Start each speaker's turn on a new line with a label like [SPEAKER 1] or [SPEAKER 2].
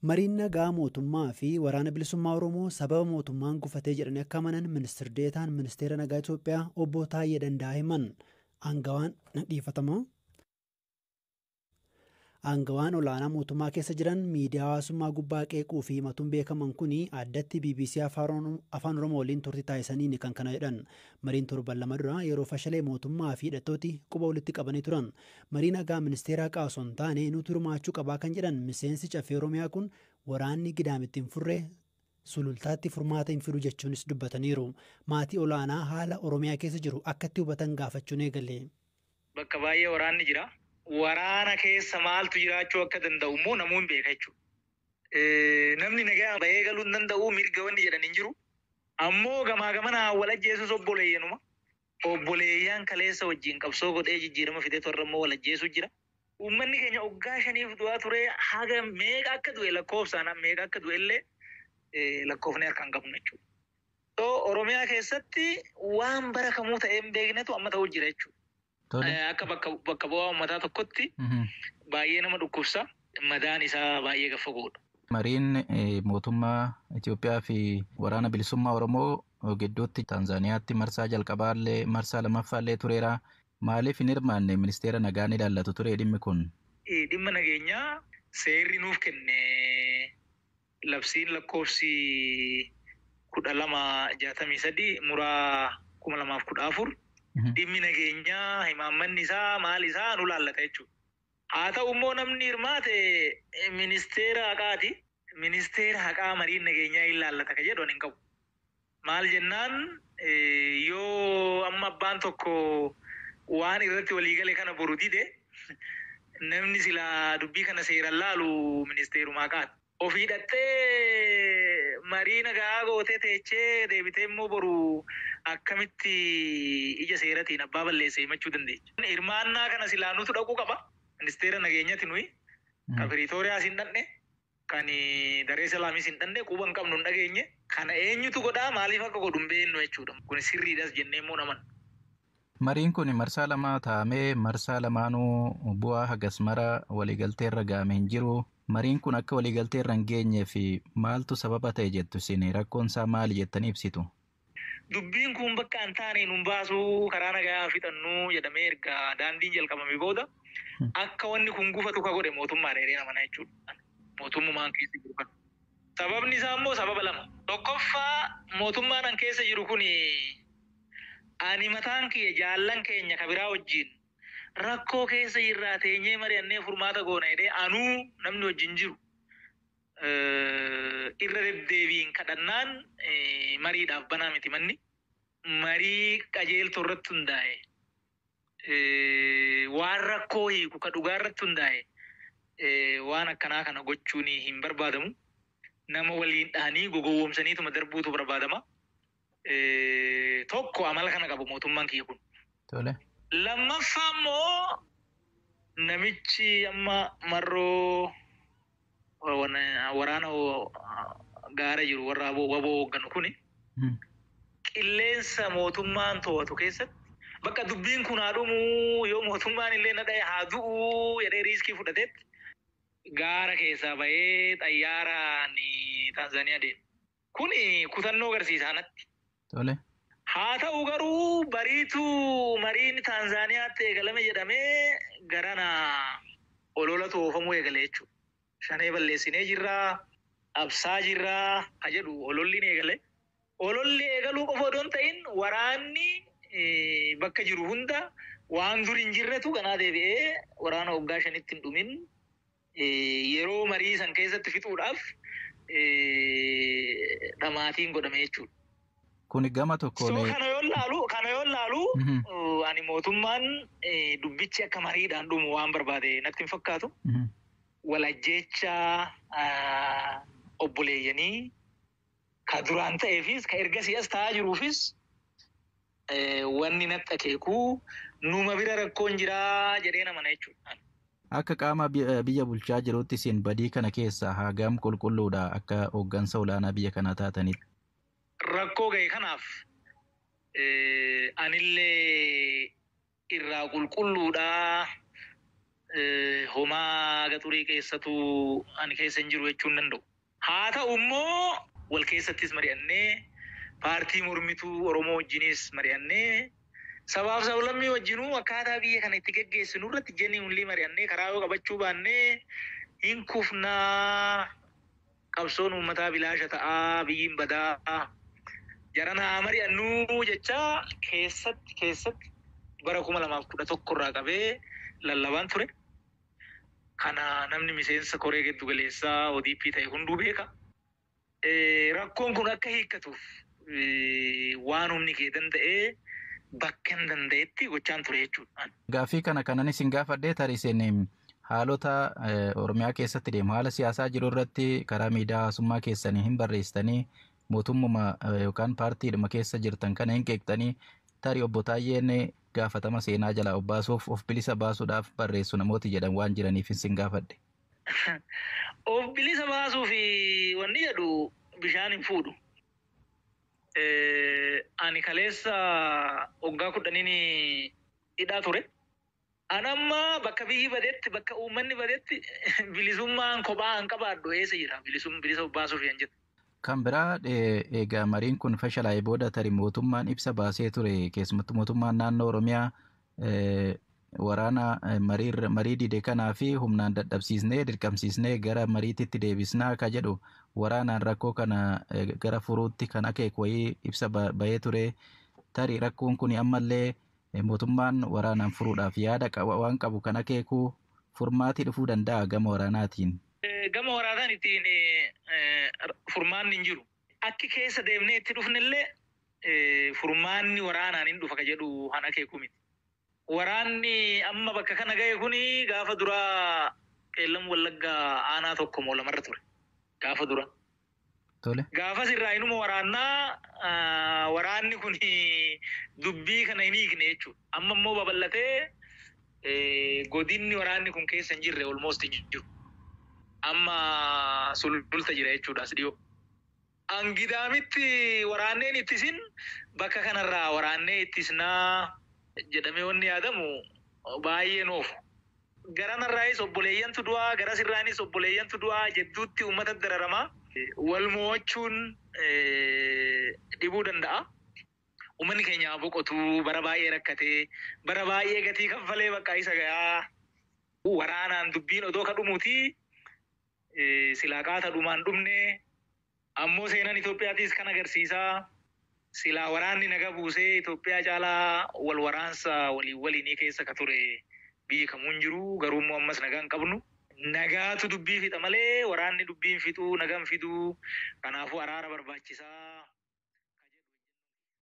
[SPEAKER 1] Mariin nagaa mootummaa fi waraana bilisummaa Oromoo sababa mootummaan gufatee jedhanii akka amanan ministeer deetaan ministeera nagaa Itoophiyaa obbo Taayyee Danda'a himan. Aangawaan olaanaa mootummaa keessa jiran miidiyaa hawaasummaa gubbaa qeequu fi himatuun beekaman kuni addatti BBC Afaan Oromoo waliin turtii taasisaniin kan kana jedhan. Mariin torban lama dura yeroo fashalee mootummaa fi hidhattooti quba walitti qabanii turan. Marii nagaa ministeera haqaa osoo hin taane nuti hirmaachuu qabaa kan jedhan miseensi caffee Oromiyaa kun waraanni gidaamitti hin furre sulultaatti furmaata hin fidu jechuunis dubbataniiru. Maatii olaanaa haala Oromiyaa keessa jiru akkatti hubatan gaafachuun eegale.
[SPEAKER 2] Bakka baay'ee waraanni jira. Waraana keessa maaltu jiraachuu akka danda'u immoo namoonni beeka jechuudha. Namni nagaa bahee galuu hin danda'u mirga wanni jedhan hin jiru. Ammoo gamaa gamanaa wal ajjeesus obboleeyyanuma. Obboleeyyan kaleessa wajjin qabsoo godhee jijjiirama fidee torra immoo wal ajjeesu jira. Uummanni keenya waggaa 5 du'aa ture haga meeqa akka du'e lakkoofsaan meeqa akka du'e illee lakkoofnee harkaan qabnu jechuudha. Oromiyaa keessatti waan bara kamuu ta'ee hin beeknetu amma ta'uu jira jechuudha. Akka bakka bu'aa uummataa tokkotti baay'ee nama dhukkubsa. Madaan isaa baay'ee gaffagoodha.
[SPEAKER 3] Mariin mootummaa Itoophiyaa fi waraana bilisummaa Oromoo gidduutti Taanzaaniyaatti marsaa jalqabaallee marsaa lammaffaallee tureera. Maaliif hin hirmaanne ministeera nagaan ilaallatu ture dhimmi kun?
[SPEAKER 2] Dhimma nageenyaa seerri nuuf kenne labsiin lakkoofsi 1263 muraa 2014 dhimmi nageenyaa himaammanni isaa maal isaa nu laallata jechuudha. Haa ta'u immoo namni hirmaate ministeera haqaati. Ministeera haqaa mariin nageenyaa hin laallata ka jedhu hin qabu. Maal jennaan yoo amma abbaan tokko waan irratti waliigale kana boru dide namni silaa dubbii kana seeran laalu ministeeruma haqaati. Ofii dhattee marii nagaa gootee teechee deebitee immoo boru akkamitti ija seeratiin abbaa balleessee himachuu dandeenya. Hirmaannaa kana silaa nutu dhaquu qaba. Ministeera nageenyaati nuyi. Kan Piriitooriyaas hin dhanne, kan Daree Salaamis hin dhanne, quba hin qabnu hin dhageenye. Kana eenyutu godhaa maaliif akka godhu hin beeknu jechuudha. Kun sirriidhas jennee immoo naman.
[SPEAKER 3] Mariin kun marsaa lama taa'amee marsaa lamaanuu bu'aa hagas mara waliigaltee irra gaame hin jiru. Mariin kun akka waliigaltee irra hin geenyee fi maaltu sababa ta'e jettu isin rakkoon isaa maali jettanii ibsitu?
[SPEAKER 2] Dubbiin kun bakka hin taane nun baasuu karaa nagaa fixannuu jedhamee erga daandiin jalqabame booda akka wanni kun gufatu ka godhe mootummaa dheeree namana jechuudha. Mootummaan keessa jiru kana. Sababni isaa immoo sababa lama. Tokkoffaa mootummaan an keessa jiru kun ani mataan kiyya jaallan keenya kabiraa wajjin rakkoo keessa jirraa teenyee mari'annee furmaata goona jedhee anuu namni wajjin jiru irra deddeebiin kadhannaan mariidhaaf banaa miti manni. Marii qajeeltoo irratti hundaa'e waan rakkoo hiiku ka dhugaa irratti hundaa'e waan akkanaa kana gochuun hin barbaadamu. Nama waliin dhaanii gogowwomsaniituma darbuutu barbaadama. Tokko amala kana qabu mootummaan kiyya kun.
[SPEAKER 3] Tole.
[SPEAKER 2] Lammaffaa immoo namichi amma marroo waraana gaara jiru warra waboo hoogganu kuni qilleensa mootummaan to'atu keessatti bakka dubbiin kun haa dhumu yoo mootummaan illee na dhaye haa du'u jedhee riiskii fudhatetti gaara keessaa bahee xayyaaraan Taanzaaniyaa deema. Kuni kutannoo agarsiisa natti.
[SPEAKER 3] Tole.
[SPEAKER 2] Haa ta'u garuu bariituu mariin Taanzaaniyaatti eegalame jedhamee garana ololatu oofamuu eegale jechuudha. Shanee balleessinee jirraa, absaa jirraa ha jedhu ololli ni eegale. Ololli eegaluu qofa odoo hin ta'in waraanni bakka jiru hunda waan dur hin jirretu kanaa deebi'ee waraana waggaa 5 hin dhumin yeroo marii san keessatti fixuudhaaf dhamaatiin godhame jechuudha.
[SPEAKER 3] Kuni gama tokkoon
[SPEAKER 2] kana yoo laalu ani mootummaan dubbichi akka mariidhaan dhumu waan barbaade natti hin fakkaatu. Walajjecha obboleeyyanii ka duraan ta'eefis ka ergasii as ta'aa jiruufis wanni natti akeeku numa bira rakkoon jiraa jedhee namana jechuudha.
[SPEAKER 3] Akka qaama biyya bulchaa jirutti isin badii kana keessaa hagam qulqulluudha akka hooggansa olaanaa biyya kanaa taatanitti.
[SPEAKER 2] Rakkoo ga'e kanaaf anillee irraa qulqulluudha homaa gaxurii keessatu ani keessa hin jiru jechuun danda'u. Haa ta'u immoo wal keessattis mari'annee paartii mormituu Oromoo wajjinis mari'annee sabaaf sablammii wajjinuu akkaataa biyya kana itti geggeessinu irratti jenni hunlii mari'annee karaa yoo qabachuu baannee hin kufnaa qabsoon uummataa bilaasha ta'aa biyyiin badaa jaranaa mari'annuu jecha keessatti bara 2011 irraa qabee lallabaan ture. Kana namni miseensa koree giddu galeessaa ODP ta'e hunduu beeka. Rakkoon kun akka hiikkatuuf waan humni kee danda'ee bakka hin danda'etti gochaan ture jechuudha.
[SPEAKER 3] Gaaffii kana kanan isin gaafadhee tarii haalota Oromiyaa keessatti deemu haala siyaasaa jiru irratti karaa miidiyaa hawaasummaa keessanii hin barreessitanii mootummuma yookaan paartiidhuma keessa jirtan kana hin qeeqxanii tarii obbo Taayyeen gaafatama seenaa jalaa obbaasuuf of bilisa baasuudhaaf barreessu namooti jedhan waan jiraniif isin gaafadhe.
[SPEAKER 2] Of bilisa baasuuf wanni jedhu bishaan hin fuudhu. Ani kaleessa waggaa 10 hidhaa ture. Anamma bakka biyyi badetti bakka uummanni badetti bilisummaan kophaa hin qabaadhu eessa jira bilisa baasuuf hin jedhu.
[SPEAKER 3] Kan biraa egaa mariin kun fashalaa'ee booda tarii mootummaan ibsa baasee ture keessumattuu mootummaan naannoo Oromiyaa waraana marii dide kanaa fi humnaan dadhabsiisnee dirqamsiisnee gara mariititti deebisnaa ka jedhu waraanaan rakkoo kana gara furuutti kan akeeku wayii ibsa bahee ture tarii rakkoon kun ammallee mootummaan waraanaan furuudhaaf yaada waan qabu kan akeeku furmaatii dhufuu danda'a gama waraanaatiin.
[SPEAKER 2] Gama waraanaan ittiin furmaanni hin jiru. Akki keessa deemnee itti dhufnillee furmaanni waraanaan hin dhufa ka jedhu han akeeku miti. Waraanni amma bakka kana ga'e kuni gaafa duraa qeellam wallaggaa aanaa tokko moo lamarra ture. Gaafa dura.
[SPEAKER 3] Tole.
[SPEAKER 2] Gaafa sirraa inuma waraanni kuni dubbii kana hin hiikne jechuudha. Amma immoo babal'atee godinni waraanni kun keessa hin jirre almost hin jiru. Amma sululta jira jechuudha as dhiyoo. Angidaamitti waraanneen ittisin bakka kanarraa waraannee ittisnaa jedhamee wanni yaadamu baay'ee noofu. Garanarraayis obboleeyyantu du'aa gara sirraanis obboleeyyantu du'aa jedduutti uummata dararamaa wal mo'achuun dhibuu danda'a. Uummanni keenya boqotuu bara baay'ee rakkatee bara baay'ee gatii kaffalee bakka isa gayaa waraanaan dubbiin odoo ka dhumuuti silaa qaata dhumaan dhumne ammoo seenaan Itoophiyaatis kan agarsiisaa silaa waraanni naga buusee Itoophiyaa caalaa wal waraansa waliinii keessa ka ture biyyi kamuun jiru garuu immoo ammas nagaa hin qabnu. Nagaatu dubbii fixa malee waraanni dubbiin fixuu nagaan fiduu kanaafuu araara barbaachisaa.